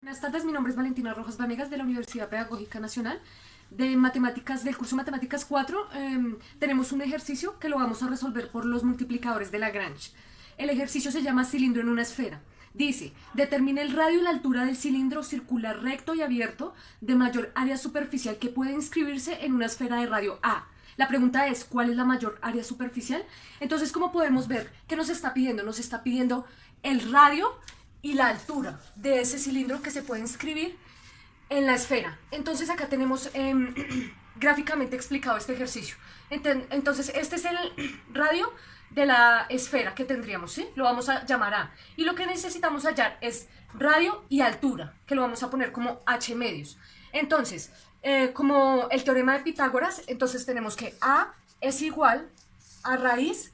Buenas tardes, mi nombre es Valentina Rojas Vanegas de la Universidad Pedagógica Nacional de Matemáticas, del curso Matemáticas 4. Tenemos un ejercicio que lo vamos a resolver por los multiplicadores de Lagrange. El ejercicio se llama cilindro en una esfera. Dice, determina el radio y la altura del cilindro circular recto y abierto de mayor área superficial que puede inscribirse en una esfera de radio A. La pregunta es, ¿cuál es la mayor área superficial? Entonces, como podemos ver, ¿qué nos está pidiendo? Nos está pidiendo el radio y la altura de ese cilindro que se puede inscribir en la esfera. Entonces acá tenemos gráficamente explicado este ejercicio. Entonces este es el radio de la esfera que tendríamos, ¿sí? Lo vamos a llamar A. Y lo que necesitamos hallar es radio y altura, que lo vamos a poner como h medios. Entonces, como el teorema de Pitágoras, entonces tenemos que A es igual a raíz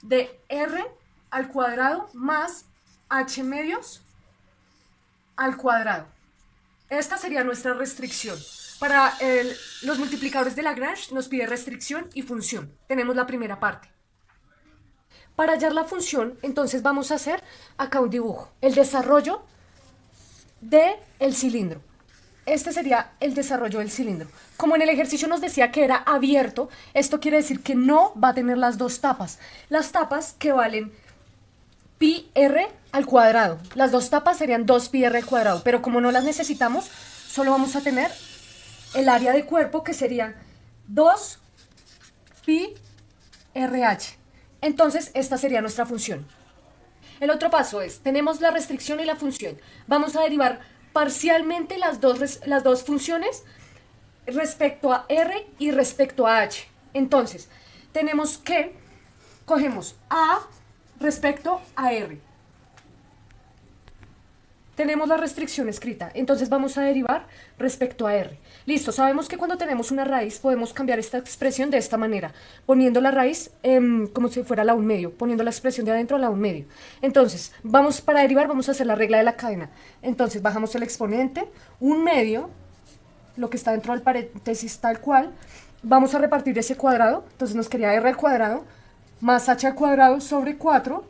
de r al cuadrado más h medios al cuadrado. Esta sería nuestra restricción. Para los multiplicadores de Lagrange nos pide restricción y función. Tenemos la primera parte. Para hallar la función, entonces vamos a hacer acá un dibujo. El desarrollo del cilindro. Este sería el desarrollo del cilindro. Como en el ejercicio nos decía que era abierto, esto quiere decir que no va a tener las dos tapas. Las tapas que valen pi r al cuadrado. Las dos tapas serían 2 pi r al cuadrado, pero como no las necesitamos, solo vamos a tener el área de cuerpo, que sería 2 pi RH. Entonces, esta sería nuestra función. El otro paso es, tenemos la restricción y la función. Vamos a derivar parcialmente las dos funciones respecto a R y respecto a H. Entonces, tenemos que, cogemos A respecto a R. Tenemos la restricción escrita, entonces vamos a derivar respecto a R. Listo, sabemos que cuando tenemos una raíz podemos cambiar esta expresión de esta manera, poniendo la raíz como si fuera la 1 medio, poniendo la expresión de adentro a la 1 medio. Entonces, para derivar vamos a hacer la regla de la cadena. Entonces, bajamos el exponente, 1 medio, lo que está dentro del paréntesis tal cual, vamos a repartir ese cuadrado, entonces nos quedaría R al cuadrado, más h al cuadrado sobre 4,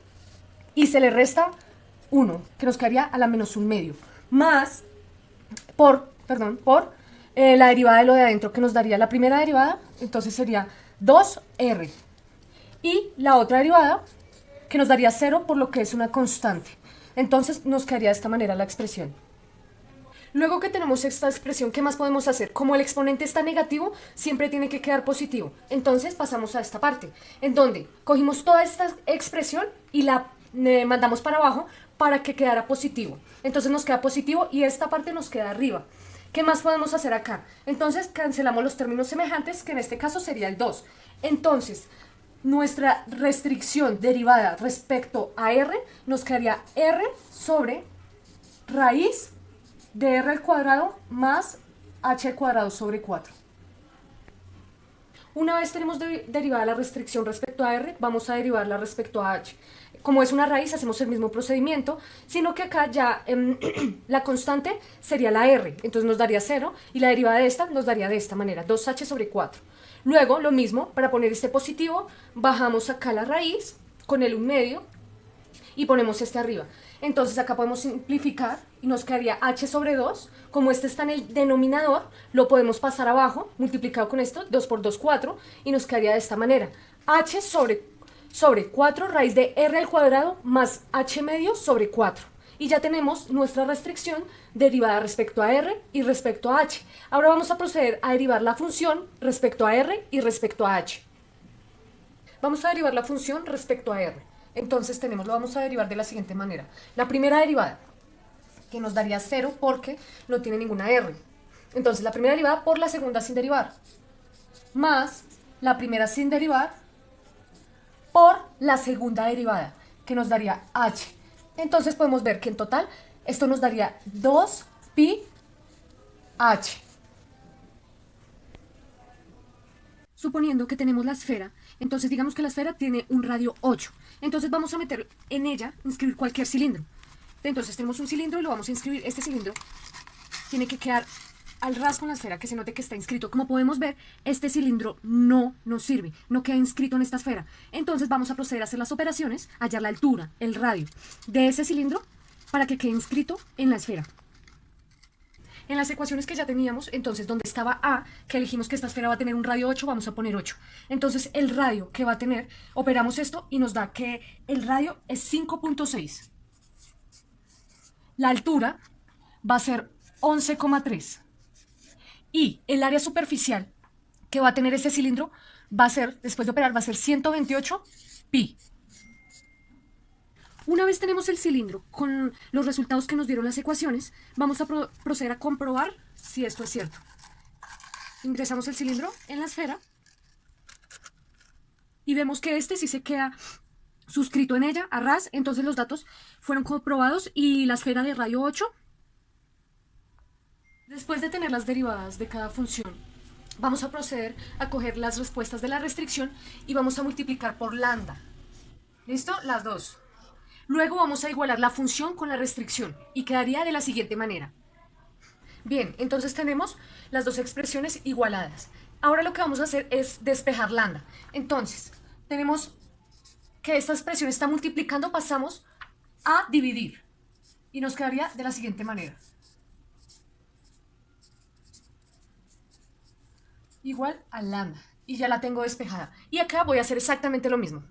y se le resta 1, que nos quedaría a la menos 1 medio, más por la derivada de lo de adentro, que nos daría la primera derivada, entonces sería 2r, y la otra derivada, que nos daría 0 por lo que es una constante. Entonces nos quedaría de esta manera la expresión. Luego que tenemos esta expresión, ¿qué más podemos hacer? Como el exponente está negativo, siempre tiene que quedar positivo. Entonces pasamos a esta parte, en donde cogimos toda esta expresión y la mandamos para abajo para que quedara positivo. Entonces nos queda positivo y esta parte nos queda arriba. ¿Qué más podemos hacer acá? Entonces cancelamos los términos semejantes, que en este caso sería el 2. Entonces, nuestra restricción derivada respecto a R nos quedaría R sobre raíz de r al cuadrado más h al cuadrado sobre 4. Una vez tenemos derivada la restricción respecto a r, vamos a derivarla respecto a h. Como es una raíz, hacemos el mismo procedimiento, sino que acá ya la constante sería la r, entonces nos daría 0, y la derivada de esta nos daría de esta manera, 2h sobre 4. Luego, lo mismo, para poner este positivo, bajamos acá la raíz con el 1 medio y ponemos este arriba. Entonces acá podemos simplificar y nos quedaría h sobre 2. Como este está en el denominador, lo podemos pasar abajo, multiplicado con esto, 2 por 2, 4, y nos quedaría de esta manera. h sobre 4 raíz de r al cuadrado más h medio sobre 4. Y ya tenemos nuestra restricción derivada respecto a r y respecto a h. Ahora vamos a proceder a derivar la función respecto a r y respecto a h. Vamos a derivar la función respecto a r. Entonces lo vamos a derivar de la siguiente manera. La primera derivada, que nos daría 0 porque no tiene ninguna r. Entonces la primera derivada por la segunda sin derivar, más la primera sin derivar por la segunda derivada, que nos daría h. Entonces podemos ver que en total esto nos daría 2 pi h. Suponiendo que tenemos la esfera, entonces digamos que la esfera tiene un radio 8. Entonces vamos a meter en ella, inscribir cualquier cilindro. Entonces tenemos un cilindro y lo vamos a inscribir. Este cilindro tiene que quedar al ras con la esfera, que se note que está inscrito. Como podemos ver, este cilindro no nos sirve, no queda inscrito en esta esfera. Entonces vamos a proceder a hacer las operaciones, hallar la altura, el radio de ese cilindro para que quede inscrito en la esfera. En las ecuaciones que ya teníamos, entonces donde estaba A, que elegimos que esta esfera va a tener un radio 8, vamos a poner 8. Entonces el radio que va a tener, operamos esto y nos da que el radio es 5.6. La altura va a ser 11,3. Y el área superficial que va a tener este cilindro va a ser, después de operar, va a ser 128 pi. Una vez tenemos el cilindro con los resultados que nos dieron las ecuaciones, vamos a proceder a comprobar si esto es cierto. Ingresamos el cilindro en la esfera y vemos que este sí se queda suscrito en ella, a ras, entonces los datos fueron comprobados y la esfera de radio 8. Después de tener las derivadas de cada función, vamos a proceder a coger las respuestas de la restricción y vamos a multiplicar por lambda. ¿Listo? Las dos. Luego vamos a igualar la función con la restricción y quedaría de la siguiente manera. Bien, entonces tenemos las dos expresiones igualadas. Ahora lo que vamos a hacer es despejar lambda. Entonces, tenemos que esta expresión está multiplicando, pasamos a dividir. Y nos quedaría de la siguiente manera. Igual a lambda. Y ya la tengo despejada. Y acá voy a hacer exactamente lo mismo.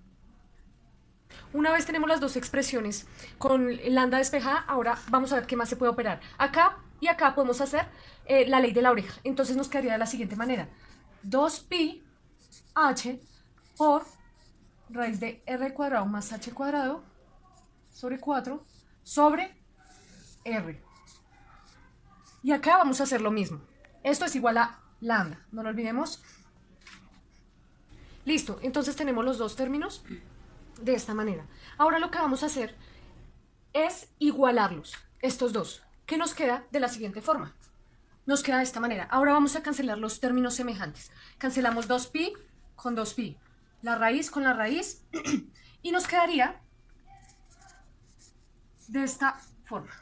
Una vez tenemos las dos expresiones con lambda despejada, ahora vamos a ver qué más se puede operar. Acá y acá podemos hacer la ley de la oreja. Entonces nos quedaría de la siguiente manera. 2pi h por raíz de r cuadrado más h cuadrado sobre 4 sobre r. Y acá vamos a hacer lo mismo. Esto es igual a lambda, no lo olvidemos. Listo, entonces tenemos los dos términos de esta manera. Ahora lo que vamos a hacer es igualarlos, estos dos, que nos queda de la siguiente forma. Nos queda de esta manera. Ahora vamos a cancelar los términos semejantes. Cancelamos 2pi con 2pi, la raíz con la raíz, y nos quedaría de esta forma.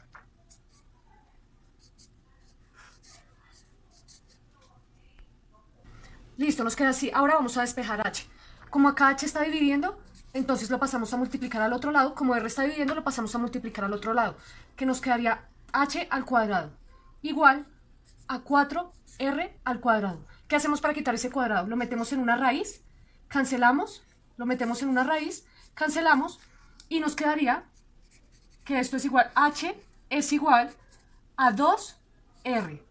Listo, nos queda así. Ahora vamos a despejar h. Como acá h está dividiendo, entonces lo pasamos a multiplicar al otro lado. Como r está dividiendo, lo pasamos a multiplicar al otro lado. Que nos quedaría h al cuadrado igual a 4r al cuadrado. ¿Qué hacemos para quitar ese cuadrado? Lo metemos en una raíz, cancelamos, lo metemos en una raíz, cancelamos y nos quedaría que esto es igual, h es igual a 2r.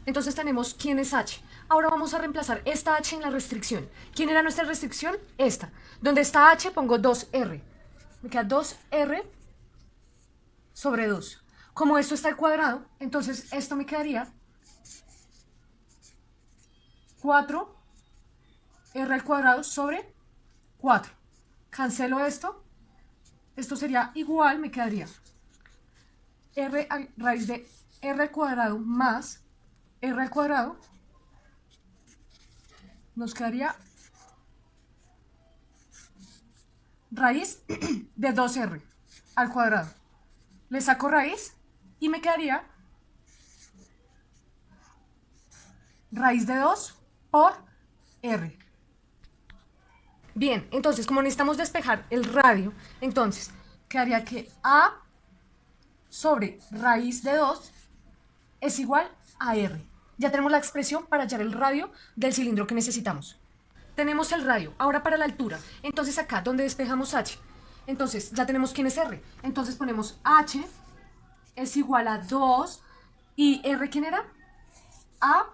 Entonces tenemos quién es h. Ahora vamos a reemplazar esta h en la restricción. ¿Quién era nuestra restricción? Esta. Donde está h pongo 2r. Me queda 2r sobre 2. Como esto está al cuadrado, entonces esto me quedaría 4r al cuadrado sobre 4. Cancelo esto. Esto sería igual, me quedaría r a raíz de r al cuadrado más r al cuadrado. Nos quedaría raíz de 2r al cuadrado. Le saco raíz y me quedaría raíz de 2 por r. Bien, entonces como necesitamos despejar el radio, entonces quedaría que a sobre raíz de 2 es igual a r. Ya tenemos la expresión para hallar el radio del cilindro que necesitamos. Tenemos el radio, ahora para la altura. Entonces acá donde despejamos h, entonces ya tenemos quién es r. Entonces ponemos h es igual a 2 y r ¿quién era? A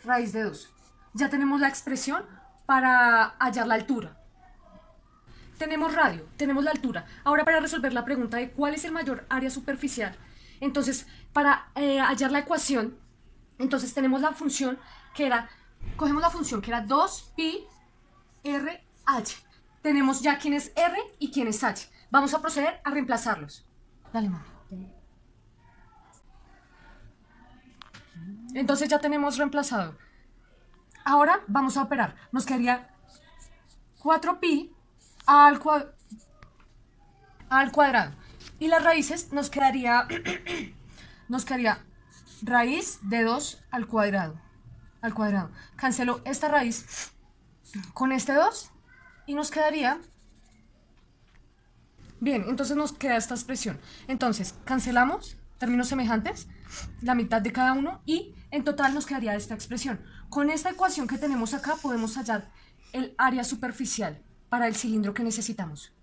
raíz de 2. Ya tenemos la expresión para hallar la altura. Tenemos radio, tenemos la altura. Ahora para resolver la pregunta de cuál es el mayor área superficial, entonces para hallar la ecuación, entonces tenemos la función que era, cogemos la función que era 2pi r h. Tenemos ya quién es r y quién es h. Vamos a proceder a reemplazarlos. Dale, mami. Entonces ya tenemos reemplazado. Ahora vamos a operar. Nos quedaría 4pi al cuadrado. Y las raíces nos quedaría raíz de 2 al cuadrado. Cancelo esta raíz con este 2 y nos quedaría... Bien, entonces nos queda esta expresión. Entonces, cancelamos términos semejantes, la mitad de cada uno, y en total nos quedaría esta expresión. Con esta ecuación que tenemos acá podemos hallar el área superficial para el cilindro que necesitamos.